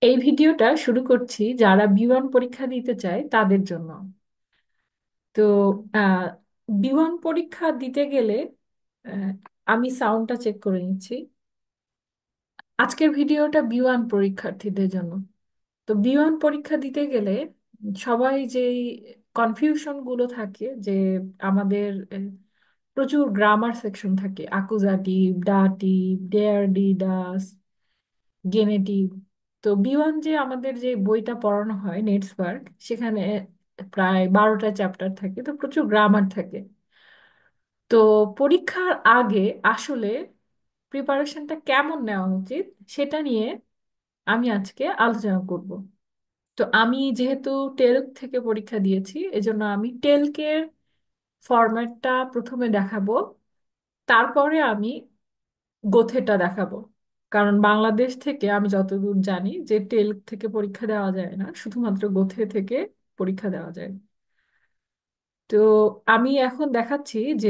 এই ভিডিওটা শুরু করছি যারা বি1 পরীক্ষা দিতে চায় তাদের জন্য। তো আহ বি1 পরীক্ষা দিতে গেলে আহ, আমি সাউন্ডটা চেক করে নিচ্ছি। আজকের ভিডিওটা বি1 পরীক্ষার্থীদের জন্য। তো বি1 পরীক্ষা দিতে গেলে সবাই যেই কনফিউশন গুলো থাকে যে আমাদের প্রচুর গ্রামার সেকশন থাকে, আকুজাটিভ, দাটিভ, ডেয়ার ডি ডাস, জেনেটিভ। তো বি1 যে আমাদের যে বইটা পড়ানো হয় নেটসবার্গ, সেখানে প্রায় 12টা চ্যাপ্টার থাকে, তো প্রচুর গ্রামার থাকে। তো পরীক্ষার আগে আসলে প্রিপারেশনটা কেমন নেওয়া উচিত সেটা নিয়ে আমি আজকে আলোচনা করব। তো আমি যেহেতু টেলক থেকে পরীক্ষা দিয়েছি, এজন্য আমি টেলকের ফরম্যাটটা প্রথমে দেখাবো, তারপরে আমি গোথেটা দেখাবো। কারণ বাংলাদেশ থেকে আমি যতদূর জানি যে টেল থেকে পরীক্ষা দেওয়া যায় না, শুধুমাত্র গোথে থেকে পরীক্ষা দেওয়া যায়। তো আমি এখন দেখাচ্ছি যে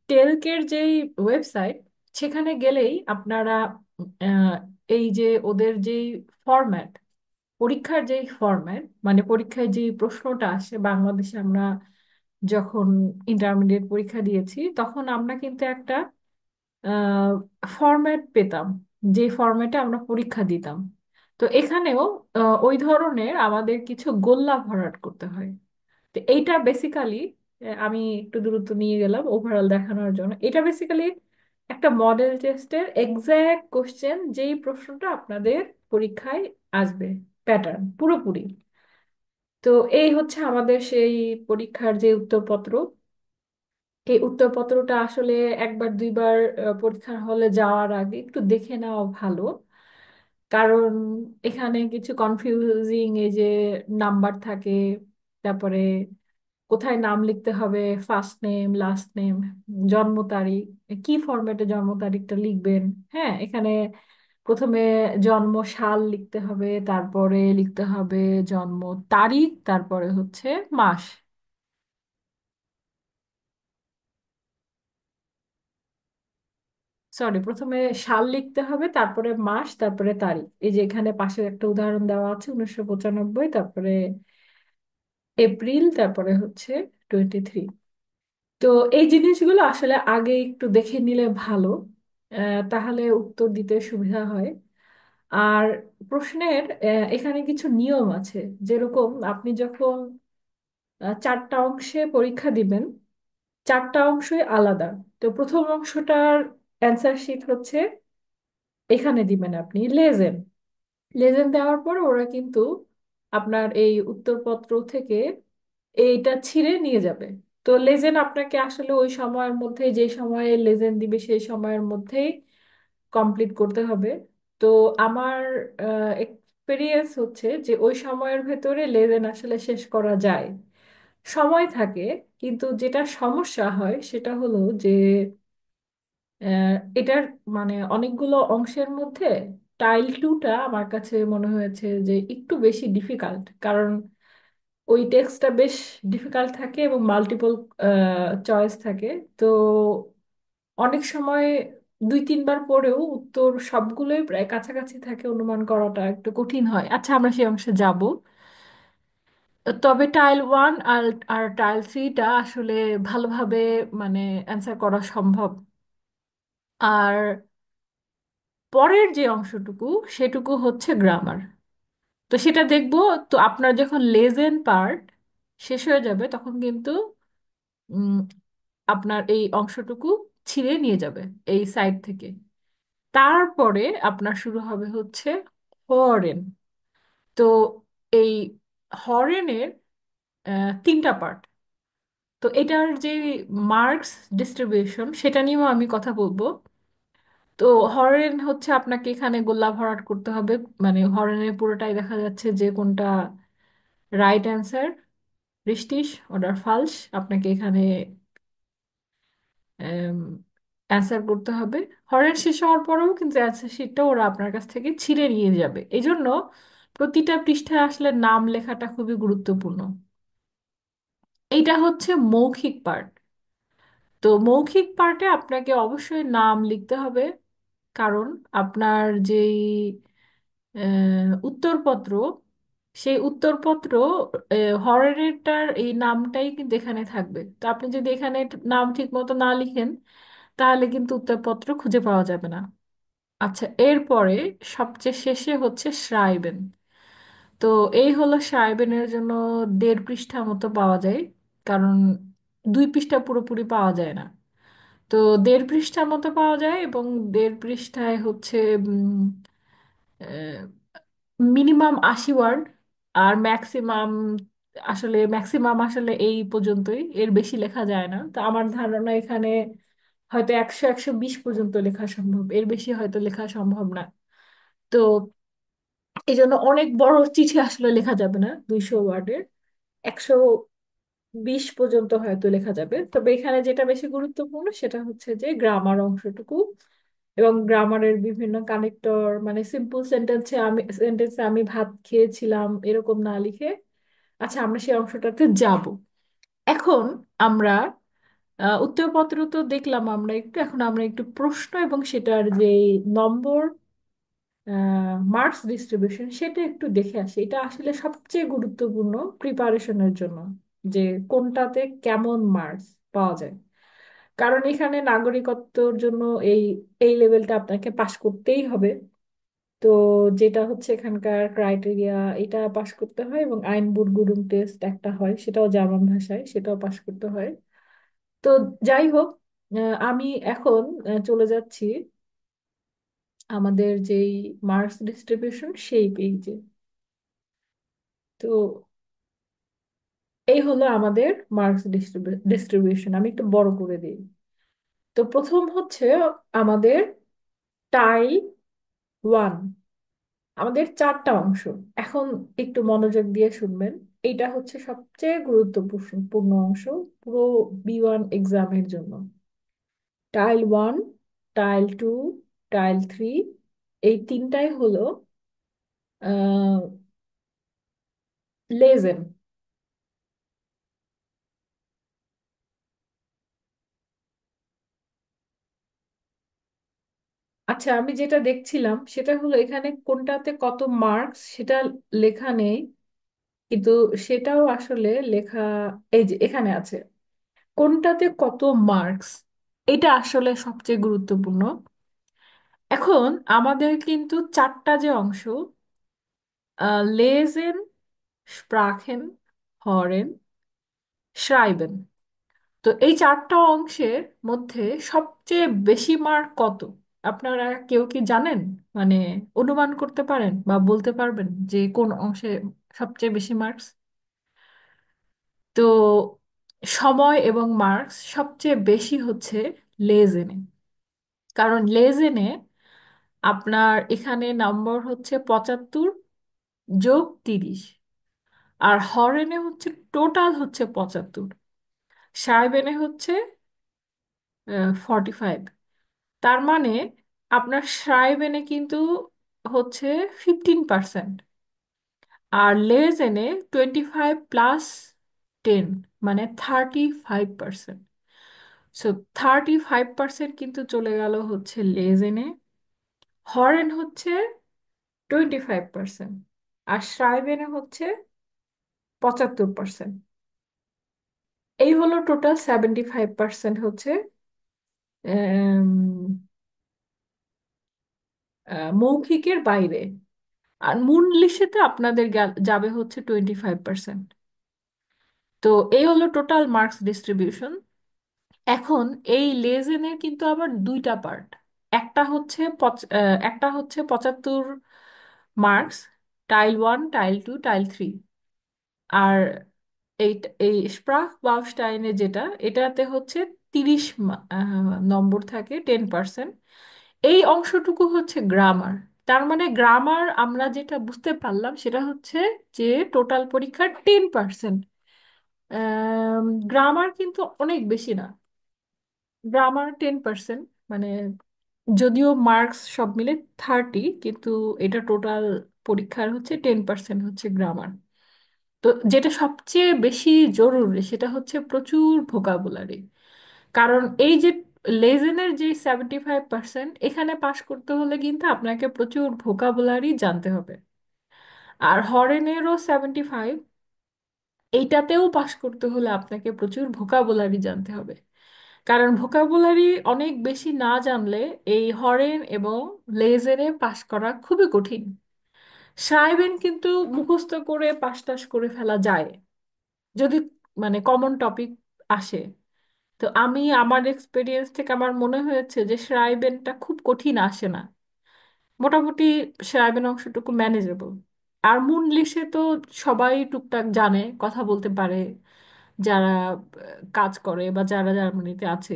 টেলকের যেই ওয়েবসাইট, সেখানে গেলেই আপনারা আহ, এই যে ওদের যেই ফরম্যাট, পরীক্ষার যেই ফরম্যাট, মানে পরীক্ষায় যে প্রশ্নটা আসে, বাংলাদেশে আমরা যখন ইন্টারমিডিয়েট পরীক্ষা দিয়েছি তখন আমরা কিন্তু একটা ফরম্যাট পেতাম, যে ফরম্যাটে আমরা পরীক্ষা দিতাম। তো এখানেও ওই ধরনের আমাদের কিছু গোল্লা ভরাট করতে হয়। তো এইটা বেসিক্যালি, আমি একটু দ্রুত নিয়ে গেলাম ওভারঅল দেখানোর জন্য, এটা বেসিক্যালি একটা মডেল টেস্টের এক্সাক্ট কোশ্চেন, যেই প্রশ্নটা আপনাদের পরীক্ষায় আসবে, প্যাটার্ন পুরোপুরি। তো এই হচ্ছে আমাদের সেই পরীক্ষার যে উত্তরপত্র। এই উত্তরপত্রটা আসলে একবার দুইবার পরীক্ষার হলে যাওয়ার আগে একটু দেখে নেওয়া ভালো। কারণ এখানে কিছু কনফিউজিং এই যে নাম্বার থাকে, তারপরে কোথায় নাম লিখতে হবে, ফার্স্ট নেম, লাস্ট নেম, জন্ম তারিখ, কি ফরম্যাটে জন্ম তারিখটা লিখবেন। হ্যাঁ, এখানে প্রথমে জন্ম সাল লিখতে হবে, তারপরে লিখতে হবে জন্ম তারিখ, তারপরে হচ্ছে মাস। সরি, প্রথমে সাল লিখতে হবে, তারপরে মাস, তারপরে তারিখ। এই যে এখানে পাশে একটা উদাহরণ দেওয়া আছে 1995, তারপরে এপ্রিল, তারপরে হচ্ছে 23। তো এই জিনিসগুলো আসলে আগে একটু দেখে নিলে ভালো, তাহলে উত্তর দিতে সুবিধা হয়। আর প্রশ্নের এখানে কিছু নিয়ম আছে। যেরকম আপনি যখন 4টা অংশে পরীক্ষা দিবেন, 4টা অংশই আলাদা। তো প্রথম অংশটার অ্যান্সার শিট হচ্ছে এখানে দিবেন আপনি লেজেন। লেজেন দেওয়ার পর ওরা কিন্তু আপনার এই উত্তরপত্র থেকে এইটা ছিঁড়ে নিয়ে যাবে। তো লেজেন আপনাকে আসলে ওই সময়ের মধ্যে, যে সময়ে লেজেন দিবে সেই সময়ের মধ্যেই কমপ্লিট করতে হবে। তো আমার এক্সপেরিয়েন্স হচ্ছে যে ওই সময়ের ভেতরে লেজেন আসলে শেষ করা যায়, সময় থাকে। কিন্তু যেটা সমস্যা হয় সেটা হলো যে এটার মানে অনেকগুলো অংশের মধ্যে টাইল 2টা আমার কাছে মনে হয়েছে যে একটু বেশি ডিফিকাল্ট। কারণ ওই টেক্সটটা বেশ ডিফিকাল্ট থাকে এবং মাল্টিপল চয়েস থাকে। তো অনেক সময় 2-3 বার পরেও উত্তর সবগুলোই প্রায় কাছাকাছি থাকে, অনুমান করাটা একটু কঠিন হয়। আচ্ছা, আমরা সেই অংশে যাব। তবে টাইল 1 আর আর টাইল 3টা আসলে ভালোভাবে মানে অ্যান্সার করা সম্ভব। আর পরের যে অংশটুকু, সেটুকু হচ্ছে গ্রামার। তো সেটা দেখবো। তো আপনার যখন লেজেন পার্ট শেষ হয়ে যাবে তখন কিন্তু উম, আপনার এই অংশটুকু ছিঁড়ে নিয়ে যাবে এই সাইড থেকে। তারপরে আপনার শুরু হবে হচ্ছে হরেন। তো এই হরেনের 3টা পার্ট। তো এটার যে মার্কস ডিস্ট্রিবিউশন সেটা নিয়েও আমি কথা বলবো। তো হরেন হচ্ছে আপনাকে এখানে গোল্লা ভরাট করতে হবে। মানে হরেনের পুরোটাই দেখা যাচ্ছে যে কোনটা রাইট অ্যান্সার, রিস্টিস অর্ডার ফালস, আপনাকে এখানে অ্যান্সার করতে হবে। হরেন শেষ হওয়ার পরেও কিন্তু অ্যান্সার শিটটা ওরা আপনার কাছ থেকে ছিঁড়ে নিয়ে যাবে। এই জন্য প্রতিটা পৃষ্ঠায় আসলে নাম লেখাটা খুবই গুরুত্বপূর্ণ। এইটা হচ্ছে মৌখিক পার্ট। তো মৌখিক পার্টে আপনাকে অবশ্যই নাম লিখতে হবে। কারণ আপনার যেই উত্তরপত্র, সেই উত্তরপত্র হরেনেরটার এই নামটাই কিন্তু এখানে থাকবে। তো আপনি যদি এখানে নাম ঠিক মতো না লিখেন তাহলে কিন্তু উত্তরপত্র খুঁজে পাওয়া যাবে না। আচ্ছা, এরপরে সবচেয়ে শেষে হচ্ছে শ্রাইবেন। তো এই হলো শ্রাইবেনের জন্য 1.5 পৃষ্ঠা মতো পাওয়া যায়, কারণ 2 পৃষ্ঠা পুরোপুরি পাওয়া যায় না। তো 1.5 পৃষ্ঠার মতো পাওয়া যায়, এবং 1.5 পৃষ্ঠায় হচ্ছে মিনিমাম 80 ওয়ার্ড, আর ম্যাক্সিমাম আসলে এই পর্যন্তই, এর বেশি লেখা যায় না। তো আমার ধারণা এখানে হয়তো 100-120 পর্যন্ত লেখা সম্ভব, এর বেশি হয়তো লেখা সম্ভব না। তো এই জন্য অনেক বড় চিঠি আসলে লেখা যাবে না 200 ওয়ার্ডের, 120 পর্যন্ত হয়তো লেখা যাবে। তবে এখানে যেটা বেশি গুরুত্বপূর্ণ সেটা হচ্ছে যে গ্রামার অংশটুকু, এবং গ্রামারের বিভিন্ন কানেক্টর, মানে সিম্পল সেন্টেন্সে আমি ভাত খেয়েছিলাম এরকম না লিখে। আচ্ছা, আমরা সেই অংশটাতে যাব। এখন আমরা উত্তরপত্র তো দেখলাম আমরা একটু, এখন আমরা একটু প্রশ্ন এবং সেটার যে নম্বর, মার্কস ডিস্ট্রিবিউশন, সেটা একটু দেখে আসি। এটা আসলে সবচেয়ে গুরুত্বপূর্ণ প্রিপারেশনের জন্য, যে কোনটাতে কেমন মার্কস পাওয়া যায়। কারণ এখানে নাগরিকত্বর জন্য এই এই লেভেলটা আপনাকে পাশ করতেই হবে। তো যেটা হচ্ছে এখানকার ক্রাইটেরিয়া, এটা পাশ করতে হয়, এবং আইনবুর্গুডুম টেস্ট একটা হয়, সেটাও জার্মান ভাষায়, সেটাও পাশ করতে হয়। তো যাই হোক, আমি এখন চলে যাচ্ছি আমাদের যেই মার্কস ডিস্ট্রিবিউশন সেই পেজে। তো এই হলো আমাদের মার্কস ডিস্ট্রিবিউশন, আমি একটু বড় করে দিই। তো প্রথম হচ্ছে আমাদের টাইল 1, আমাদের 4টা অংশ। এখন একটু মনোযোগ দিয়ে শুনবেন, এইটা হচ্ছে সবচেয়ে গুরুত্বপূর্ণ অংশ পুরো B1 এক্সামের জন্য। টাইল 1, টাইল 2, টাইল 3, এই তিনটাই হলো লেজেন। আচ্ছা, আমি যেটা দেখছিলাম সেটা হলো এখানে কোনটাতে কত মার্কস সেটা লেখা নেই, কিন্তু সেটাও আসলে লেখা, এই যে এখানে আছে কোনটাতে কত মার্কস, এটা আসলে সবচেয়ে গুরুত্বপূর্ণ। এখন আমাদের কিন্তু 4টা যে অংশ, লেজেন, স্প্রাখেন, হরেন, শ্রাইবেন। তো এই 4টা অংশের মধ্যে সবচেয়ে বেশি মার্ক কত, আপনারা কেউ কি জানেন? মানে অনুমান করতে পারেন বা বলতে পারবেন যে কোন অংশে সবচেয়ে বেশি মার্কস? তো সময় এবং মার্কস সবচেয়ে বেশি হচ্ছে লেজেনে। কারণ লেজেনে আপনার এখানে নম্বর হচ্ছে 75 + 30, আর হরেনে হচ্ছে টোটাল হচ্ছে 75, সাইবেনে হচ্ছে 45। তার মানে আপনার সাইবেনে কিন্তু হচ্ছে 15%, আর লেজেনে 25 + 10, মানে 35%। সো 35% কিন্তু চলে গেল হচ্ছে লেজেনে, হরেন হচ্ছে 25%, আর সাইবেনে হচ্ছে 75%। এই হলো টোটাল 75% হচ্ছে আম, মৌখিকের বাইরে। আর মূল লিখিতে আপনাদের যাবে হচ্ছে 25%। তো এই হলো টোটাল মার্কস ডিস্ট্রিবিউশন। এখন এই লেজেনের কিন্তু আবার 2টা পার্ট। একটা হচ্ছে 75 মার্কস, টাইল 1, টাইল 2, টাইল 3। আর এই এই স্প্রাখ বাউস্টাইনে যেটা, এটাতে হচ্ছে 30 নম্বর থাকে, 10%। এই অংশটুকু হচ্ছে গ্রামার। তার মানে গ্রামার আমরা যেটা বুঝতে পারলাম সেটা হচ্ছে যে টোটাল পরীক্ষার 10%। গ্রামার কিন্তু অনেক বেশি না, গ্রামার 10%, মানে যদিও মার্কস সব মিলে 30, কিন্তু এটা টোটাল পরীক্ষার হচ্ছে 10% হচ্ছে গ্রামার। তো যেটা সবচেয়ে বেশি জরুরি সেটা হচ্ছে প্রচুর ভোকাবুলারি। কারণ এই যে লেজেনের যে 75%, এখানে পাশ করতে হলে কিন্তু আপনাকে প্রচুর ভোকাবুলারি জানতে হবে। আর হরেনেরও 75, এইটাতেও পাশ করতে হলে আপনাকে প্রচুর ভোকাবুলারি জানতে হবে। কারণ ভোকাবুলারি অনেক বেশি না জানলে এই হরেন এবং লেজেরে পাশ করা খুবই কঠিন। সাইবেন কিন্তু মুখস্থ করে পাশ টাশ করে ফেলা যায়, যদি মানে কমন টপিক আসে। তো আমি আমার এক্সপিরিয়েন্স থেকে আমার মনে হয়েছে যে শ্রাইবেনটা খুব কঠিন আসে না, মোটামুটি শ্রাইবেন অংশটুকু ম্যানেজেবল। আর মুনলিশে তো সবাই টুকটাক জানে, কথা বলতে পারে, যারা কাজ করে বা যারা জার্মানিতে আছে,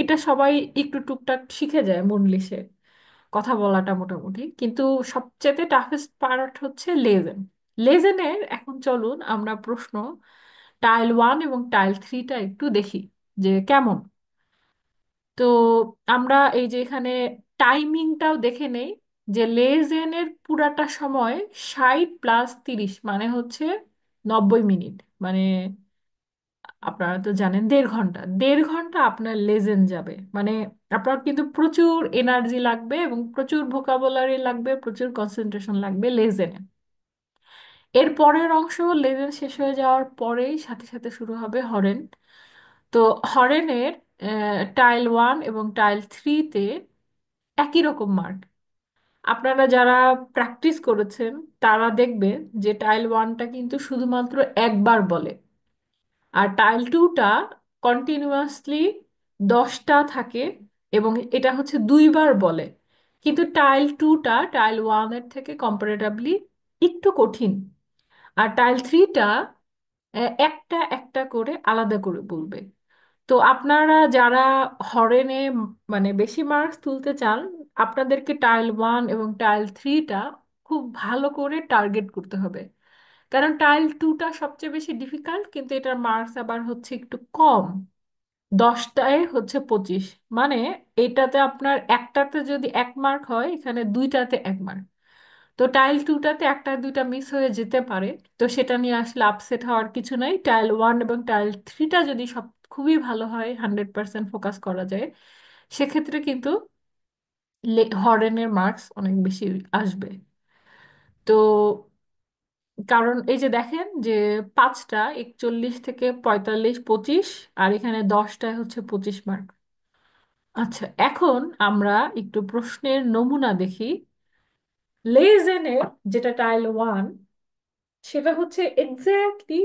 এটা সবাই একটু টুকটাক শিখে যায় মুনলিশে, কথা বলাটা মোটামুটি। কিন্তু সবচেয়ে টাফেস্ট পার্ট হচ্ছে লেজেন। লেজেনের এখন চলুন আমরা প্রশ্ন টাইল 1 এবং টাইল 3টা একটু দেখি যে কেমন। তো আমরা এই যে এখানে টাইমিংটাও দেখে নেই, যে লেজেনের পুরাটা সময় 60 + 30 মানে হচ্ছে 90 মিনিট, মানে আপনারা তো জানেন 1.5 ঘন্টা। 1.5 ঘন্টা আপনার লেজেন যাবে, মানে আপনার কিন্তু প্রচুর এনার্জি লাগবে এবং প্রচুর ভোকাবুলারি লাগবে, প্রচুর কনসেন্ট্রেশন লাগবে লেজেনে। এর পরের অংশ লেজেন শেষ হয়ে যাওয়ার পরেই সাথে সাথে শুরু হবে হরেন। তো হরেনের টাইল 1 এবং টাইল 3-তে একই রকম মার্ক। আপনারা যারা প্র্যাকটিস করেছেন তারা দেখবেন যে টাইল 1টা কিন্তু শুধুমাত্র একবার বলে, আর টাইল 2টা কন্টিনিউয়াসলি 10টা থাকে এবং এটা হচ্ছে দুইবার বলে। কিন্তু টাইল 2টা টাইল 1-এর থেকে কম্পারেটিভলি একটু কঠিন। আর টাইল 3টা একটা একটা করে আলাদা করে বলবে। তো আপনারা যারা হরেনে মানে বেশি মার্কস তুলতে চান, আপনাদেরকে টাইল 1 এবং টাইল 3টা খুব ভালো করে টার্গেট করতে হবে। কারণ টাইল 2টা সবচেয়ে বেশি ডিফিকাল্ট, কিন্তু এটার মার্কস আবার হচ্ছে একটু কম। 10টায় হচ্ছে 25, মানে এটাতে আপনার একটাতে যদি 1 মার্ক হয়, এখানে দুইটাতে 1 মার্ক। তো টাইল 2টাতে একটা দুইটা মিস হয়ে যেতে পারে, তো সেটা নিয়ে আসলে আপসেট হওয়ার কিছু নাই। টাইল 1 এবং টাইল 3টা যদি সব খুবই ভালো হয়, 100% ফোকাস করা যায়, সেক্ষেত্রে কিন্তু হরেনের মার্কস অনেক বেশি আসবে। তো কারণ এই যে দেখেন যে 5টা 41 থেকে 45 25, আর এখানে 10টায় হচ্ছে 25 মার্ক। আচ্ছা, এখন আমরা একটু প্রশ্নের নমুনা দেখি। লেজেনের যেটা টাইল 1, সেটা হচ্ছে এক্স্যাক্টলি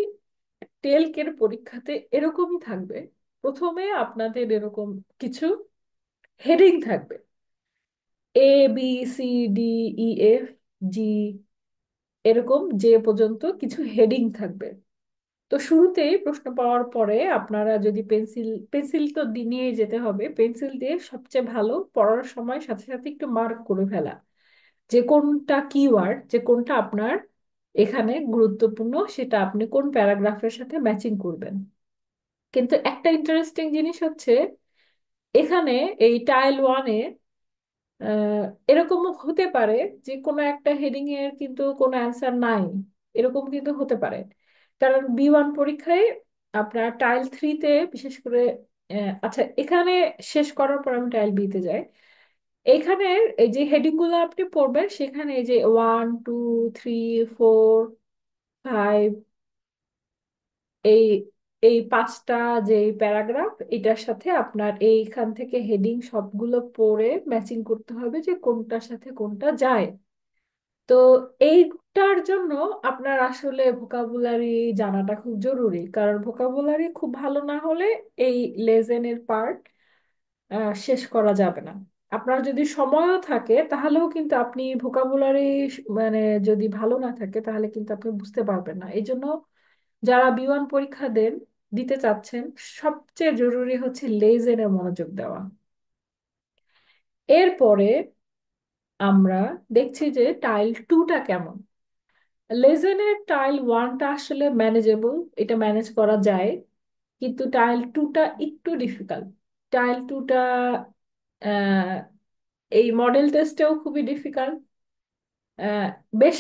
টেলকের পরীক্ষাতে এরকমই থাকবে। প্রথমে আপনাদের এরকম কিছু হেডিং থাকবে, A B C D E F G, এরকম যে পর্যন্ত কিছু হেডিং থাকবে। তো শুরুতেই প্রশ্ন পাওয়ার পরে আপনারা যদি পেন্সিল, পেন্সিল তো নিয়েই যেতে হবে, পেন্সিল দিয়ে সবচেয়ে ভালো পড়ার সময় সাথে সাথে একটু মার্ক করে ফেলা, যে কোনটা কিওয়ার্ড, যে কোনটা আপনার এখানে গুরুত্বপূর্ণ, সেটা আপনি কোন প্যারাগ্রাফের সাথে ম্যাচিং করবেন। কিন্তু একটা ইন্টারেস্টিং জিনিস হচ্ছে, এখানে এই টাইল 1-এ আহ, এরকম হতে পারে যে কোনো একটা হেডিং এর কিন্তু কোনো অ্যান্সার নাই, এরকম কিন্তু হতে পারে। কারণ B1 পরীক্ষায় আপনার টাইল 3-তে বিশেষ করে আচ্ছা, এখানে শেষ করার পর আমি টাইল 2-তে যাই। এখানে এই যে হেডিং গুলো আপনি পড়বেন, সেখানে এই যে 1 2 3 4 5, এই এই 5টা যে প্যারাগ্রাফ, এটার সাথে আপনার এইখান থেকে হেডিং সবগুলো পড়ে ম্যাচিং করতে হবে যে কোনটার সাথে কোনটা যায়। তো এইটার জন্য আপনার আসলে ভোকাবুলারি জানাটা খুব জরুরি, কারণ ভোকাবুলারি খুব ভালো না হলে এই লেসেনের পার্ট শেষ করা যাবে না। আপনার যদি সময়ও থাকে তাহলেও কিন্তু আপনি ভোকাবুলারি, মানে যদি ভালো না থাকে তাহলে কিন্তু আপনি বুঝতে পারবেন না। এই জন্য যারা B1 পরীক্ষা দিতে চাচ্ছেন, সবচেয়ে জরুরি হচ্ছে লেজেনে মনোযোগ দেওয়া। এরপরে আমরা দেখছি যে টাইল 2টা কেমন। লেজেনের টাইল 1টা আসলে ম্যানেজেবল, এটা ম্যানেজ করা যায়। কিন্তু টাইল 2টা একটু ডিফিকাল্ট। টাইল 2টা এই মডেল টেস্টেও খুবই ডিফিকাল্ট। আহ, বেশ,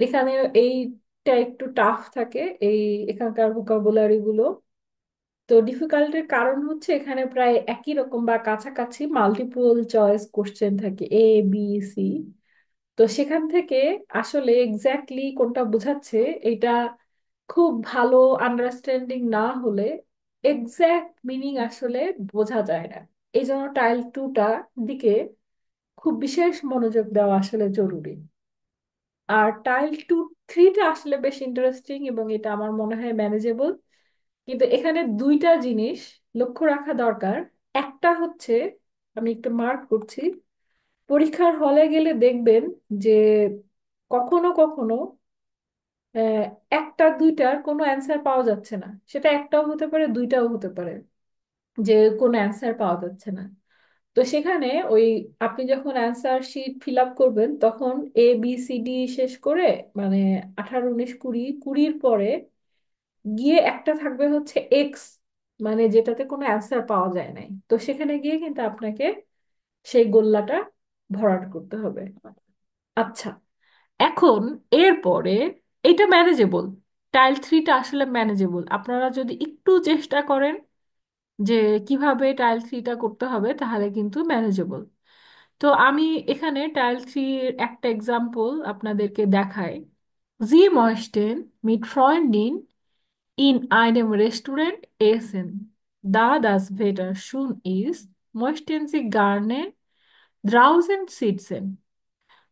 এখানে এইটা একটু টাফ থাকে, এই এখানকার ভোকাবুলারি গুলো। তো ডিফিকাল্টের কারণ হচ্ছে এখানে প্রায় একই রকম বা কাছাকাছি মাল্টিপল চয়েস কোশ্চেন থাকে, এ বি সি। তো সেখান থেকে আসলে এক্স্যাক্টলি কোনটা বোঝাচ্ছে এটা খুব ভালো আন্ডারস্ট্যান্ডিং না হলে এক্স্যাক্ট মিনিং আসলে বোঝা যায় না। এই জন্য টাইল 2টা দিকে খুব বিশেষ মনোযোগ দেওয়া আসলে জরুরি। আর টাইল 3টা আসলে বেশ ইন্টারেস্টিং এবং এটা আমার মনে হয় ম্যানেজেবল। কিন্তু এখানে দুইটা জিনিস লক্ষ্য রাখা দরকার। একটা হচ্ছে, আমি একটু মার্ক করছি, পরীক্ষার হলে গেলে দেখবেন যে কখনো কখনো আহ, একটা দুইটার কোনো অ্যান্সার পাওয়া যাচ্ছে না, সেটা একটাও হতে পারে দুইটাও হতে পারে, যে কোনো অ্যান্সার পাওয়া যাচ্ছে না। তো সেখানে ওই আপনি যখন অ্যান্সার শিট ফিল আপ করবেন তখন এ বি সি ডি শেষ করে, মানে 18 19 20 20-র পরে গিয়ে একটা থাকবে হচ্ছে এক্স, মানে যেটাতে কোনো অ্যান্সার পাওয়া যায় নাই, তো সেখানে গিয়ে কিন্তু আপনাকে সেই গোল্লাটা ভরাট করতে হবে। আচ্ছা, এখন এরপরে এটা ম্যানেজেবল, টাইল 3টা আসলে ম্যানেজেবল। আপনারা যদি একটু চেষ্টা করেন যে কিভাবে টাইল 3টা করতে হবে তাহলে কিন্তু ম্যানেজেবল। তো আমি এখানে টাইল 3-এর একটা এক্সাম্পল আপনাদেরকে দেখাই। জি ময়েস্টেন মিট ফ্রয়েন্ডিন ইন einem Restaurant essen. Da das Wetter schön ist, möchten Sie gerne draußen sitzen.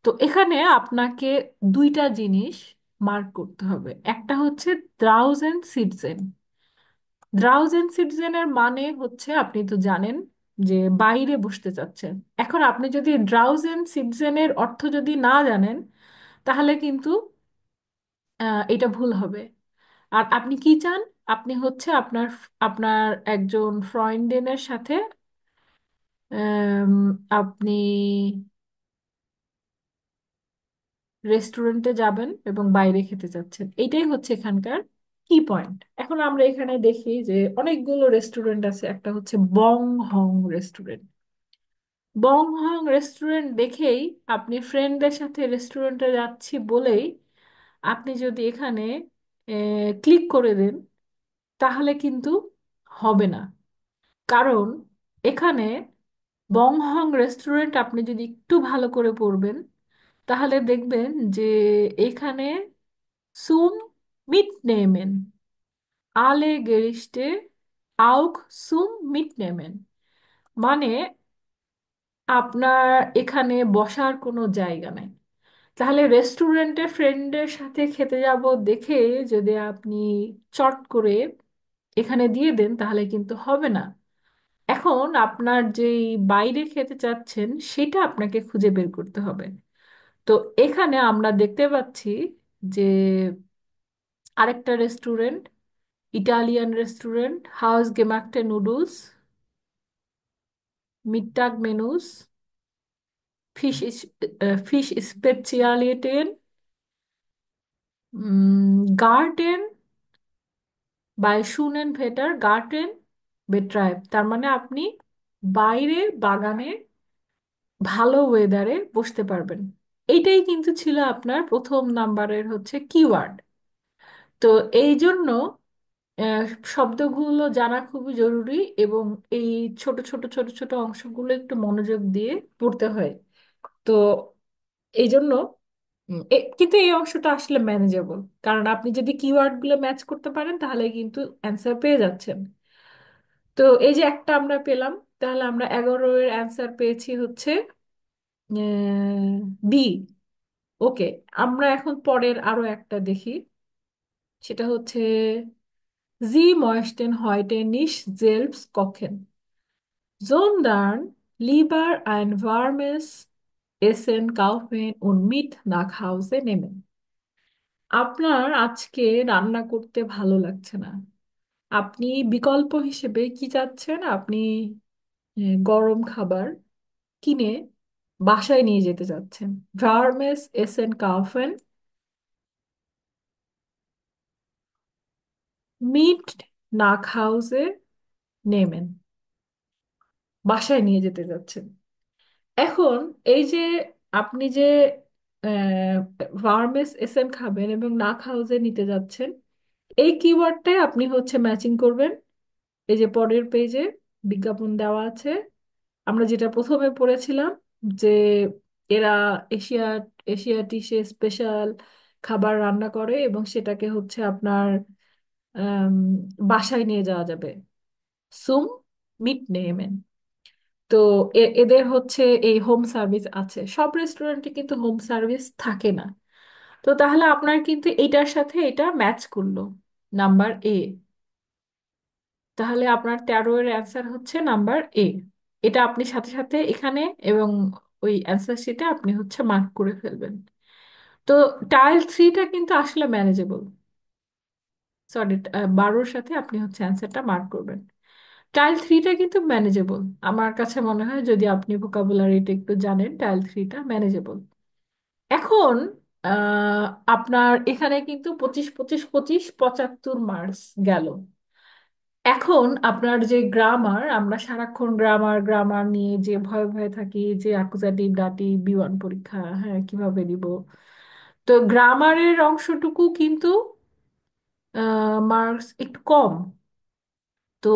তো এখানে আপনাকে দুইটা জিনিস মার্ক করতে হবে। একটা হচ্ছে draußen sitzen। draußen sitzen এর মানে হচ্ছে, আপনি তো জানেন যে বাইরে বসতে চাচ্ছেন। এখন আপনি যদি draußen sitzen এর অর্থ যদি না জানেন তাহলে কিন্তু এটা ভুল হবে। আর আপনি কি চান? আপনি হচ্ছে আপনার আপনার একজন ফ্রেন্ডের সাথে আম, আপনি রেস্টুরেন্টে যাবেন এবং বাইরে খেতে যাচ্ছেন, এইটাই হচ্ছে এখানকার কি পয়েন্ট। এখন আমরা এখানে দেখি যে অনেকগুলো রেস্টুরেন্ট আছে। একটা হচ্ছে বং হং রেস্টুরেন্ট। বং হং রেস্টুরেন্ট দেখেই আপনি ফ্রেন্ডদের সাথে রেস্টুরেন্টে যাচ্ছি বলেই আপনি যদি এখানে ক্লিক করে দেন তাহলে কিন্তু হবে না। কারণ এখানে বংহং রেস্টুরেন্ট আপনি যদি একটু ভালো করে পড়বেন তাহলে দেখবেন যে এখানে সুম মিটনেমেন, আলে গেরিস্টে আউক সুম মিটনেমেন, মানে আপনার এখানে বসার কোনো জায়গা নেই। তাহলে রেস্টুরেন্টে ফ্রেন্ডের সাথে খেতে যাব দেখে যদি আপনি চট করে এখানে দিয়ে দেন তাহলে কিন্তু হবে না। এখন আপনার যেই বাইরে খেতে চাচ্ছেন সেটা আপনাকে খুঁজে বের করতে হবে। তো এখানে আমরা দেখতে পাচ্ছি যে আরেকটা রেস্টুরেন্ট, ইটালিয়ান রেস্টুরেন্ট, হাউস গেমাকটে নুডলস, মিডটাগ মেনুস, ফিশ ফিশ স্পেশালিটেন, গার্ডেন বাই শুনেন ভেটার গার্ডেন বেট্রাইব। তার মানে আপনি বাইরে বাগানে ভালো ওয়েদারে বসতে পারবেন। এইটাই কিন্তু ছিল আপনার প্রথম নাম্বারের হচ্ছে কিওয়ার্ড। তো এই জন্য আহ, শব্দগুলো জানা খুবই জরুরি এবং এই ছোট ছোট ছোট ছোট অংশগুলো একটু মনোযোগ দিয়ে পড়তে হয়। তো এই জন্য কিন্তু এই অংশটা আসলে ম্যানেজেবল, কারণ আপনি যদি কিওয়ার্ডগুলো ম্যাচ করতে পারেন তাহলে কিন্তু অ্যান্সার পেয়ে যাচ্ছেন। তো এই যে একটা আমরা পেলাম, তাহলে আমরা 11-এর অ্যান্সার পেয়েছি হচ্ছে বি। ওকে, আমরা এখন পরের আরো একটা দেখি। সেটা হচ্ছে Sie möchten heute nicht selbst kochen, sondern lieber ein warmes Essen kaufen und mit nach Hause nehmen. আপনার আজকে রান্না করতে ভালো লাগছে না। আপনি বিকল্প হিসেবে কি চাচ্ছেন? আপনি গরম খাবার কিনে বাসায় নিয়ে যেতে চাচ্ছেন। ভার্মেস এসেন কাউফেন মিট নাক হাউসে নেমেন, বাসায় নিয়ে যেতে যাচ্ছেন। এখন এই যে আপনি যে ভার্মেস এসেন খাবেন এবং নাক হাউসে নিতে যাচ্ছেন, এই কিওয়ার্ডটাই আপনি হচ্ছে ম্যাচিং করবেন এই যে পরের পেজে বিজ্ঞাপন দেওয়া আছে, আমরা যেটা প্রথমে পড়েছিলাম যে এরা এশিয়া এশিয়াটিসে স্পেশাল খাবার রান্না করে এবং সেটাকে হচ্ছে আপনার আম, বাসায় নিয়ে যাওয়া যাবে, সুম মিট নেমেন। তো এদের হচ্ছে এই হোম সার্ভিস আছে, সব রেস্টুরেন্টে কিন্তু হোম সার্ভিস থাকে না। তো তাহলে আপনার কিন্তু এটার সাথে এটা ম্যাচ করলো, নাম্বার এ। তাহলে আপনার 13 এর অ্যান্সার হচ্ছে নাম্বার এ। এটা আপনি সাথে সাথে এখানে এবং ওই অ্যান্সার শিটে আপনি হচ্ছে মার্ক করে ফেলবেন। তো টাইল থ্রিটা কিন্তু আসলে ম্যানেজেবল। সরি, 12-র সাথে আপনি হচ্ছে অ্যান্সারটা মার্ক করবেন। টাইল থ্রিটা কিন্তু ম্যানেজেবল আমার কাছে মনে হয়, যদি আপনি ভোকাবুলারিটা একটু জানেন, টাইল থ্রিটা ম্যানেজেবল। এখন আহ, আপনার এখানে কিন্তু 25 25 25 75 মার্কস গেল। এখন আপনার যে গ্রামার, আমরা সারাক্ষণ গ্রামার গ্রামার নিয়ে যে ভয়ে ভয়ে থাকি যে অ্যাকুজাটিভ দাটিভ বি1 পরীক্ষা, হ্যাঁ কিভাবে দিব। তো গ্রামারের অংশটুকু কিন্তু মার্কস একটু কম। তো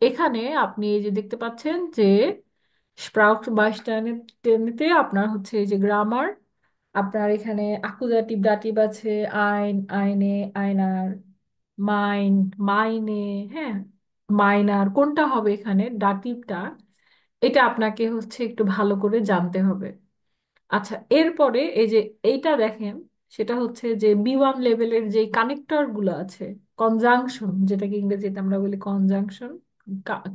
এখানে আপনি এই যে দেখতে পাচ্ছেন যে স্প্রাউট বাইস্টানেতে আপনার হচ্ছে এই যে গ্রামার, আপনার এখানে আকুজাটিভ দাটিভ আছে, আইন আইনে, আয়নার, মাইন্ড মাইনে, হ্যাঁ মাইনার কোনটা হবে এখানে দাটিভটা, এটা আপনাকে হচ্ছে একটু ভালো করে জানতে হবে। আচ্ছা, এরপরে এই যে এইটা দেখেন, সেটা হচ্ছে যে বি1 লেভেলের যে কানেক্টর গুলো আছে, কনজাংশন যেটাকে ইংরেজিতে আমরা বলি কনজাংশন,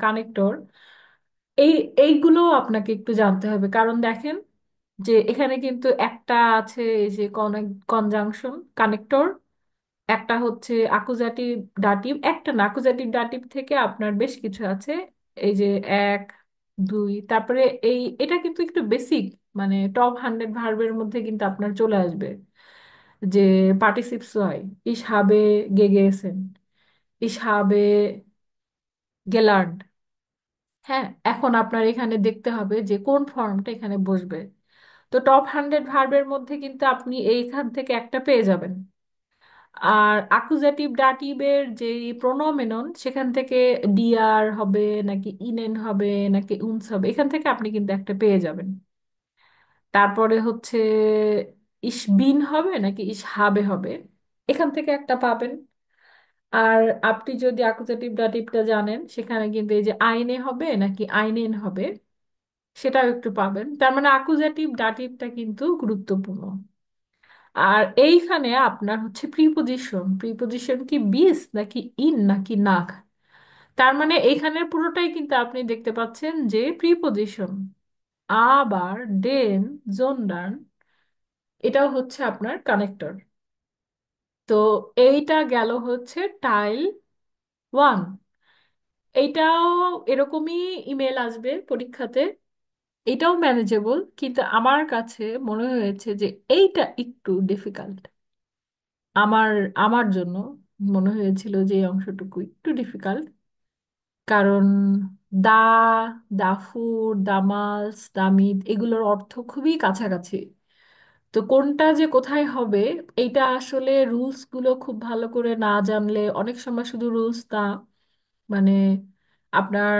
কানেক্টর, এই এইগুলো আপনাকে একটু জানতে হবে। কারণ দেখেন যে এখানে কিন্তু একটা আছে এই যে কনজাংশন কানেক্টর, একটা হচ্ছে আকুজাটিভ ডাটিভ, একটা না আকুজাটিভ ডাটিভ থেকে আপনার বেশ কিছু আছে, এই যে এক দুই, তারপরে এটা কিন্তু একটু বেসিক, মানে টপ 100 ভার্বের মধ্যে কিন্তু আপনার চলে আসবে যে পার্টিসিপস হয়, ইস হাবে গেগেছেন, ইস হাবে গেলার্নড। হ্যাঁ, এখন আপনার এখানে দেখতে হবে যে কোন ফর্মটা এখানে বসবে। তো টপ 100 ভার্বের মধ্যে কিন্তু আপনি এইখান থেকে একটা পেয়ে যাবেন। আর আকুজাটিভ ডাটিভের যে প্রোনোমেনন, সেখান থেকে ডিআর হবে নাকি ইনেন হবে নাকি উনস হবে, এখান থেকে আপনি কিন্তু একটা পেয়ে যাবেন। তারপরে হচ্ছে ইস বিন হবে নাকি ইস হাবে হবে, এখান থেকে একটা পাবেন। আর আপনি যদি আকুজাটিভ ডাটিভটা জানেন, সেখানে কিন্তু এই যে আইনে হবে নাকি আইনেন হবে, সেটাও একটু পাবেন। তার মানে আকুজাটিভ ডাটিভটা কিন্তু গুরুত্বপূর্ণ। আর এইখানে আপনার হচ্ছে প্রিপোজিশন, প্রিপোজিশন কি বিস নাকি ইন নাকি নাক, তার মানে এইখানের পুরোটাই কিন্তু আপনি দেখতে পাচ্ছেন যে প্রিপোজিশন। আবার ডেন, জোনডান, এটাও হচ্ছে আপনার কানেক্টর। তো এইটা গেল হচ্ছে টাইল 1। এইটাও এরকমই ইমেল আসবে পরীক্ষাতে, এটাও ম্যানেজেবল, কিন্তু আমার কাছে মনে হয়েছে যে এইটা একটু ডিফিকাল্ট। আমার আমার জন্য মনে হয়েছিল যে এই অংশটুকু একটু ডিফিকাল্ট। কারণ দা, দাফুর, দামালস, দামিদ এগুলোর অর্থ খুবই কাছাকাছি। তো কোনটা যে কোথায় হবে, এইটা আসলে রুলস গুলো খুব ভালো করে না জানলে অনেক সময় শুধু রুলস না, মানে আপনার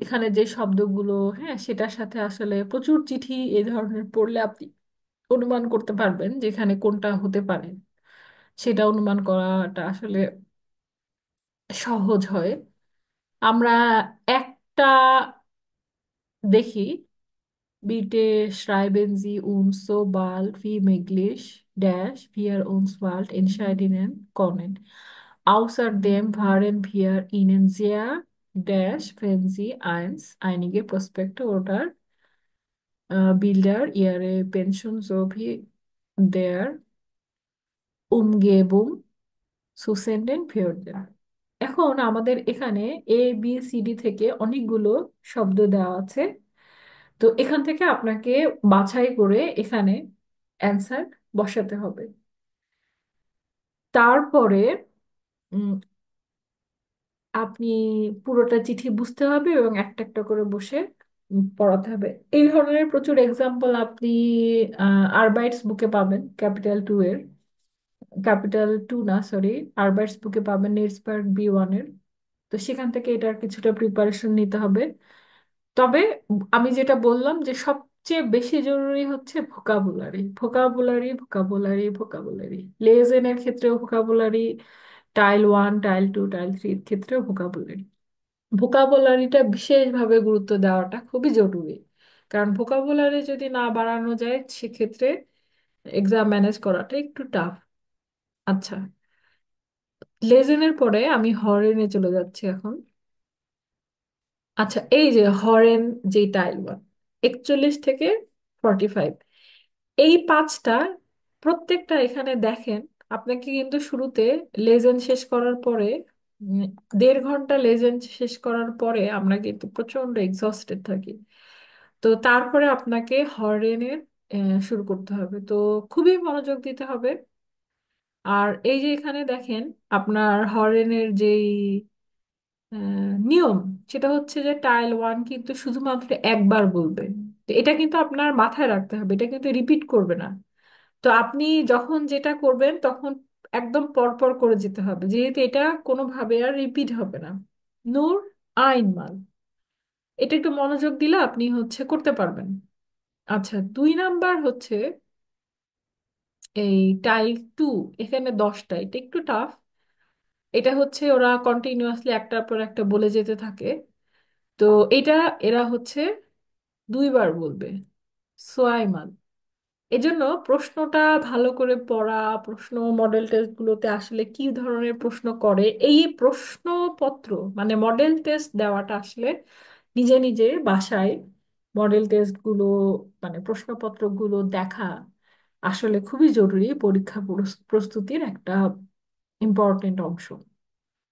এখানে যে শব্দগুলো, হ্যাঁ সেটার সাথে আসলে প্রচুর চিঠি এই ধরনের পড়লে আপনি অনুমান করতে পারবেন যেখানে কোনটা হতে পারে, সেটা অনুমান করাটা আসলে সহজ হয়। আমরা একটা দেখি, Bitte schreiben Sie uns so bald wie möglich, dash, wir uns bald entscheiden können. Außerdem waren wir Ihnen sehr, dash, wenn Sie eins, einige Prospekte oder Bilder Ihrer Pension sowie der Umgebung zu senden würden. এখন আমাদের এখানে ABCD থেকে অনেকগুলো শব্দ দেওয়া আছে। তো এখান থেকে আপনাকে বাছাই করে এখানে অ্যান্সার বসাতে হবে। তারপরে উম, আপনি পুরোটা চিঠি বুঝতে হবে এবং একটা একটা করে বসে পড়াতে হবে। এই ধরনের প্রচুর এক্সাম্পল আপনি আরবাইটস বুকে পাবেন, ক্যাপিটাল 2 এর, ক্যাপিটাল 2 না সরি, আরবাইটস বুকে পাবেন নিডসবার্গ বি1 এর। তো সেখান থেকে এটার কিছুটা প্রিপারেশন নিতে হবে। তবে আমি যেটা বললাম যে সবচেয়ে বেশি জরুরি হচ্ছে ভোকাবুলারি, ভোকাবুলারি, ভোকাবুলারি, ভোকাবুলারি। লেজেনের ক্ষেত্রেও ভোকাবুলারি, টাইল 1, টাইল 2, টাইল 3 এর ক্ষেত্রেও ভোকাবুলারি। ভোকাবুলারিটা বিশেষভাবে গুরুত্ব দেওয়াটা খুবই জরুরি, কারণ ভোকাবুলারি যদি না বাড়ানো যায় সেক্ষেত্রে এক্সাম ম্যানেজ করাটা একটু টাফ। আচ্ছা, লেজেনের পরে আমি হরেনে চলে যাচ্ছি এখন। আচ্ছা, এই যে হরেন, যে টাইল 1, 41 থেকে 45, এই পাঁচটা প্রত্যেকটা এখানে দেখেন। আপনাকে কিন্তু শুরুতে লেজেন শেষ করার পরে, উম, 1.5 ঘন্টা লেজেন শেষ করার পরে আমরা কিন্তু প্রচন্ড এক্সস্টেড থাকি। তো তারপরে আপনাকে হরেনের শুরু করতে হবে, তো খুবই মনোযোগ দিতে হবে। আর এই যে এখানে দেখেন, আপনার হরেনের যেই নিয়ম, সেটা হচ্ছে যে টাইল 1 কিন্তু শুধুমাত্র একবার বলবে। তো এটা কিন্তু আপনার মাথায় রাখতে হবে, এটা কিন্তু রিপিট করবে না। তো আপনি যখন যেটা করবেন তখন একদম পরপর করে যেতে হবে, যেহেতু এটা কোনোভাবে আর রিপিট হবে না। নূর আইনমাল, এটা একটু মনোযোগ দিলে আপনি হচ্ছে করতে পারবেন। আচ্ছা, 2 নাম্বার হচ্ছে এই টাইল 2, এখানে 10টা, এটা একটু টাফ। এটা হচ্ছে ওরা কন্টিনিউয়াসলি একটার পর একটা বলে যেতে থাকে। তো এটা এরা হচ্ছে 2বার বলবে, সোয়াইমান। এজন্য প্রশ্নটা ভালো করে পড়া, প্রশ্ন মডেল টেস্টগুলোতে আসলে কি ধরনের প্রশ্ন করে, এই প্রশ্নপত্র মানে মডেল টেস্ট দেওয়াটা আসলে নিজে নিজে বাসায় মডেল টেস্টগুলো মানে প্রশ্নপত্রগুলো দেখা আসলে খুবই জরুরি পরীক্ষা প্রস্তুতির একটা ইম্পর্টেন্ট অংশ।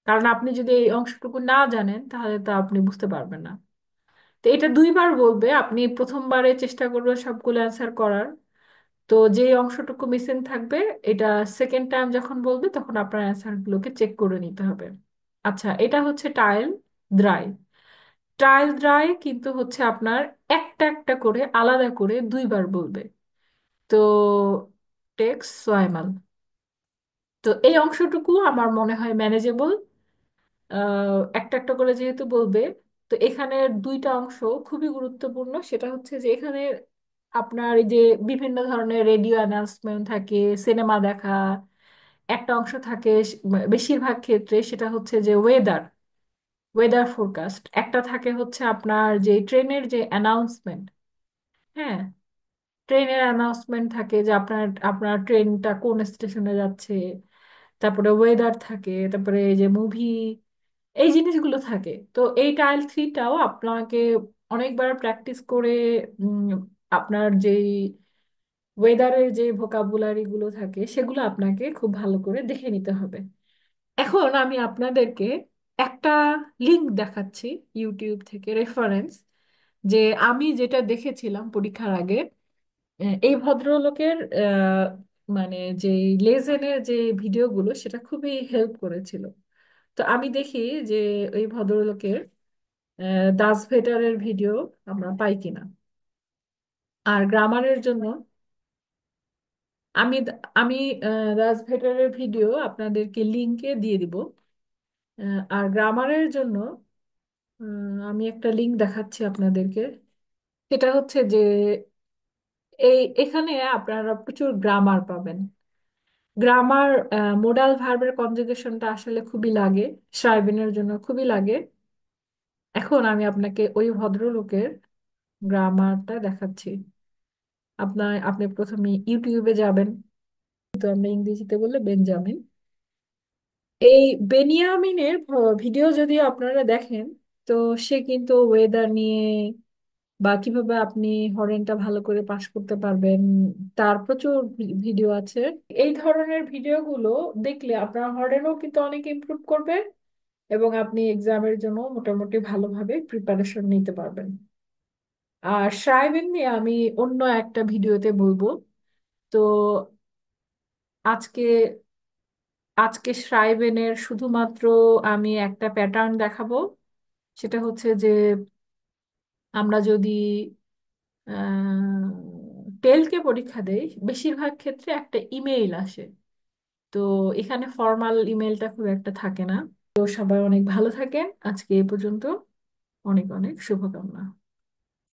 কারণ আপনি যদি এই অংশটুকু না জানেন তাহলে তো আপনি বুঝতে পারবেন না। তো এটা 2বার বলবে, আপনি প্রথমবারে চেষ্টা করবেন সবগুলো অ্যান্সার করার। তো যে অংশটুকু মিসিং থাকবে, এটা সেকেন্ড টাইম যখন বলবে তখন আপনার অ্যান্সার গুলোকে চেক করে নিতে হবে। আচ্ছা, এটা হচ্ছে দ্রাই টাইল দ্রাই কিন্তু হচ্ছে আপনার একটা একটা করে আলাদা করে 2বার বলবে। তো টেক্স সোয়াইমাল, তো এই অংশটুকু আমার মনে হয় ম্যানেজেবল। একটা একটা করে যেহেতু বলবে, তো এখানে 2টা অংশ খুবই গুরুত্বপূর্ণ। সেটা হচ্ছে যে এখানে আপনার এই যে বিভিন্ন ধরনের রেডিও অ্যানাউন্সমেন্ট থাকে, সিনেমা দেখা, একটা অংশ থাকে বেশিরভাগ ক্ষেত্রে সেটা হচ্ছে যে ওয়েদার, ওয়েদার ফোরকাস্ট। একটা থাকে হচ্ছে আপনার যে ট্রেনের যে অ্যানাউন্সমেন্ট, হ্যাঁ, ট্রেনের অ্যানাউন্সমেন্ট থাকে যে আপনার আপনার ট্রেনটা কোন স্টেশনে যাচ্ছে। তারপরে ওয়েদার থাকে, তারপরে এই যে মুভি, এই জিনিসগুলো থাকে। তো এই টাইল 3টাও আপনাকে অনেকবার প্র্যাকটিস করে উম, আপনার যেই ওয়েদারের যে ভোকাবুলারি গুলো থাকে সেগুলো আপনাকে খুব ভালো করে দেখে নিতে হবে। এখন আমি আপনাদেরকে একটা লিংক দেখাচ্ছি ইউটিউব থেকে, রেফারেন্স, যে আমি যেটা দেখেছিলাম পরীক্ষার আগে। এই ভদ্রলোকের মানে যে লেজেনের যে ভিডিওগুলো সেটা খুবই হেল্প করেছিল। তো আমি দেখি যে ওই ভদ্রলোকের দাস ভেটারের ভিডিও আমরা পাই কিনা। আর গ্রামারের জন্য আমি আমি দাস ভেটারের ভিডিও আপনাদেরকে লিংকে দিয়ে দিব। আর গ্রামারের জন্য আমি একটা লিংক দেখাচ্ছি আপনাদেরকে। সেটা হচ্ছে যে এখানে আপনারা প্রচুর গ্রামার পাবেন। গ্রামার, মোডাল ভার্বের কনজুগেশনটা আসলে খুবই লাগে, সাইবেনের জন্য খুবই লাগে। এখন আমি আপনাকে ওই ভদ্রলোকের গ্রামারটা দেখাচ্ছি। আপনি প্রথমে ইউটিউবে যাবেন, তো আমরা ইংরেজিতে বললে বেঞ্জামিন। এই বেনিয়ামিনের ভিডিও যদি আপনারা দেখেন, তো সে কিন্তু ওয়েদার নিয়ে বা কিভাবে আপনি হরেনটা ভালো করে পাস করতে পারবেন তার প্রচুর ভিডিও আছে। এই ধরনের ভিডিওগুলো দেখলে আপনার হরেনও কিন্তু অনেক ইমপ্রুভ করবে, এবং আপনি এক্সামের জন্য মোটামুটি ভালোভাবে প্রিপারেশন নিতে পারবেন। আর সাইবেন নিয়ে আমি অন্য একটা ভিডিওতে বলবো। তো আজকে আজকে সাইবেনের শুধুমাত্র আমি একটা প্যাটার্ন দেখাবো। সেটা হচ্ছে যে আমরা যদি টেলকে পরীক্ষা দেই, বেশিরভাগ ক্ষেত্রে একটা ইমেইল আসে। তো এখানে ফর্মাল ইমেলটা খুব একটা থাকে না। তো সবাই অনেক ভালো থাকেন, আজকে এ পর্যন্ত। অনেক অনেক শুভকামনা।